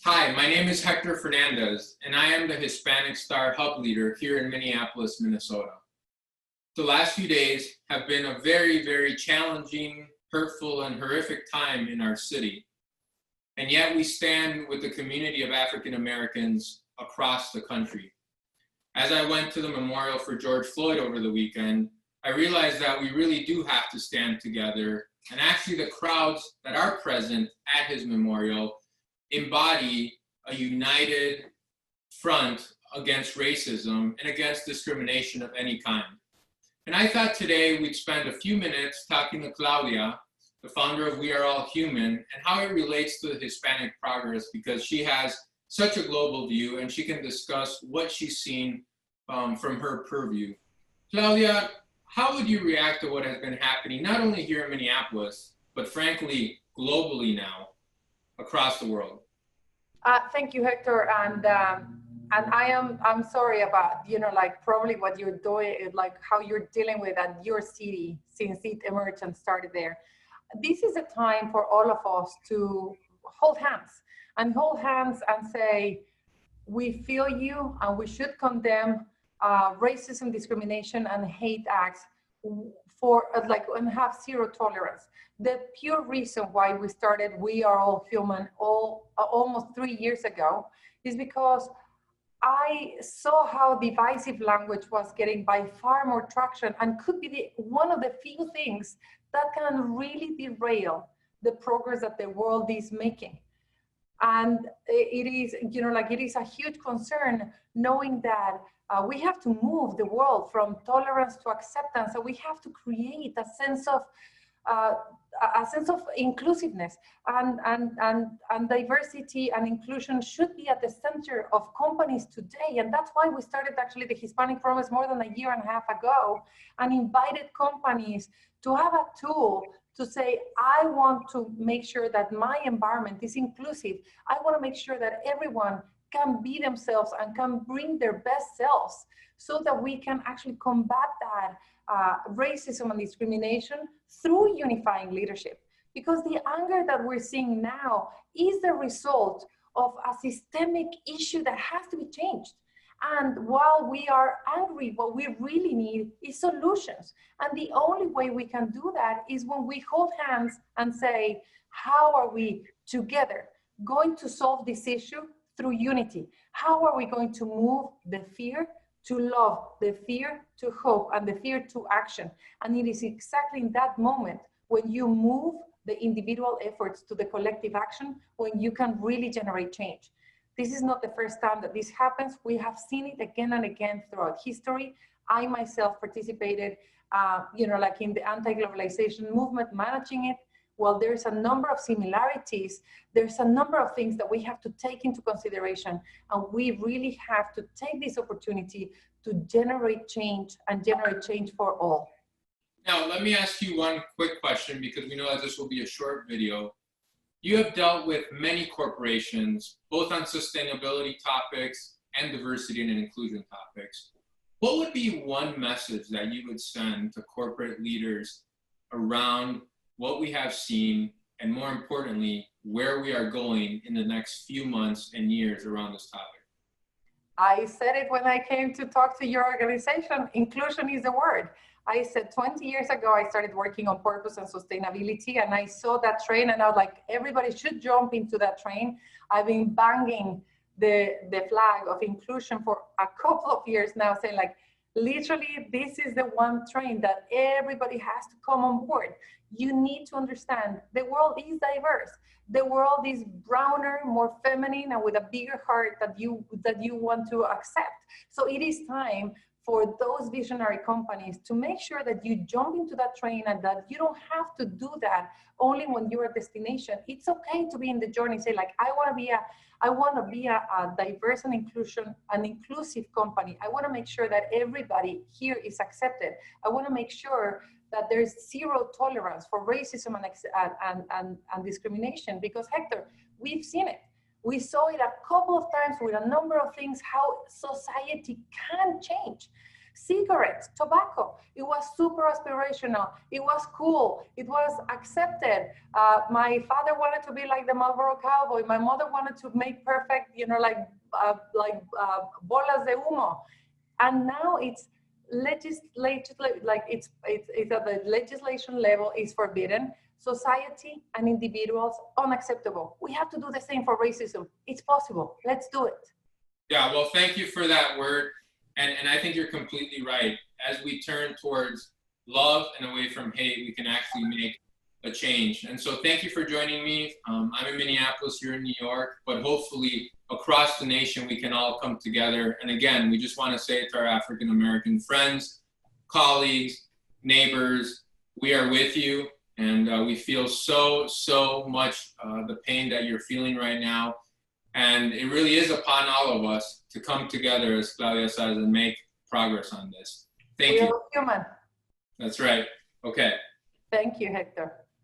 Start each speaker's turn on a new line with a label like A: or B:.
A: Hi, my name is Hector Fernandez, and I am the Hispanic Star Hub Leader here in Minneapolis, Minnesota. The last few days have been a very challenging, hurtful, and horrific time in our city. And yet we stand with the community of African Americans across the country. As I went to the memorial for George Floyd over the weekend, I realized that we really do have to stand together, and actually the crowds that are present at his memorial embody a united front against racism and against discrimination of any kind. And I thought today we'd spend a few minutes talking to Claudia, the founder of We Are All Human, and how it relates to Hispanic progress, because she has such a global view and she can discuss what she's seen from her purview. Claudia, how would you react to what has been happening not only here in Minneapolis, but frankly, globally now, across the world?
B: Thank you, Hector. And I'm sorry about, probably what you're doing, like how you're dealing with at your city since it emerged and started there. This is a time for all of us to hold hands and say, we feel you and we should condemn racism, discrimination, and hate acts and have zero tolerance. The pure reason why we started We Are All Human almost 3 years ago is because I saw how divisive language was getting by far more traction and could be one of the few things that can really derail the progress that the world is making. And it is a huge concern knowing that we have to move the world from tolerance to acceptance. So we have to create a sense of inclusiveness, and diversity and inclusion should be at the center of companies today. And that's why we started actually the Hispanic Promise more than a year and a half ago, and invited companies to have a tool to say, I want to make sure that my environment is inclusive. I want to make sure that everyone can be themselves and can bring their best selves, so that we can actually combat that racism and discrimination through unifying leadership. Because the anger that we're seeing now is the result of a systemic issue that has to be changed. And while we are angry, what we really need is solutions. And the only way we can do that is when we hold hands and say, how are we together going to solve this issue through unity? How are we going to move the fear to love, the fear to hope, and the fear to action? And it is exactly in that moment when you move the individual efforts to the collective action, when you can really generate change. This is not the first time that this happens. We have seen it again and again throughout history. I myself participated, in the anti-globalization movement, managing it. Well, there's a number of similarities. There's a number of things that we have to take into consideration, and we really have to take this opportunity to generate change and generate change for all.
A: Now, let me ask you one quick question, because we know that this will be a short video. You have dealt with many corporations, both on sustainability topics and diversity and inclusion topics. What would be one message that you would send to corporate leaders around what we have seen, and more importantly, where we are going in the next few months and years around this topic?
B: I said it when I came to talk to your organization, inclusion is the word. I said 20 years ago, I started working on purpose and sustainability, and I saw that train and I was like, everybody should jump into that train. I've been banging the flag of inclusion for a couple of years now, saying like, literally, this is the one train that everybody has to come on board. You need to understand the world is diverse. The world is browner, more feminine, and with a bigger heart that you want to accept. So it is time for those visionary companies to make sure that you jump into that train, and that you don't have to do that only when you're a destination. It's okay to be in the journey. Say like, I want to be a diverse and inclusive company. I want to make sure that everybody here is accepted. I want to make sure that there's zero tolerance for racism and discrimination. Because Hector, we've seen it. We saw it a couple of times with a number of things, how society can change. Cigarettes, tobacco, it was super aspirational. It was cool. It was accepted. My father wanted to be like the Marlboro Cowboy. My mother wanted to make perfect, like bolas de humo. And now it's legislative, like it's at the legislation level is forbidden. Society and individuals unacceptable. We have to do the same for racism. It's possible. Let's do it.
A: Yeah, well, thank you for that word. And I think you're completely right. As we turn towards love and away from hate, we can actually make a change. And so thank you for joining me. I'm in Minneapolis, you're in New York, but hopefully across the nation, we can all come together. And again, we just want to say to our African-American friends, colleagues, neighbors, we are with you. And we feel so much the pain that you're feeling right now. And it really is upon all of us to come together, as Claudia says, and make progress on this. Thank you.
B: We are human.
A: That's right. Okay.
B: Thank you, Hector.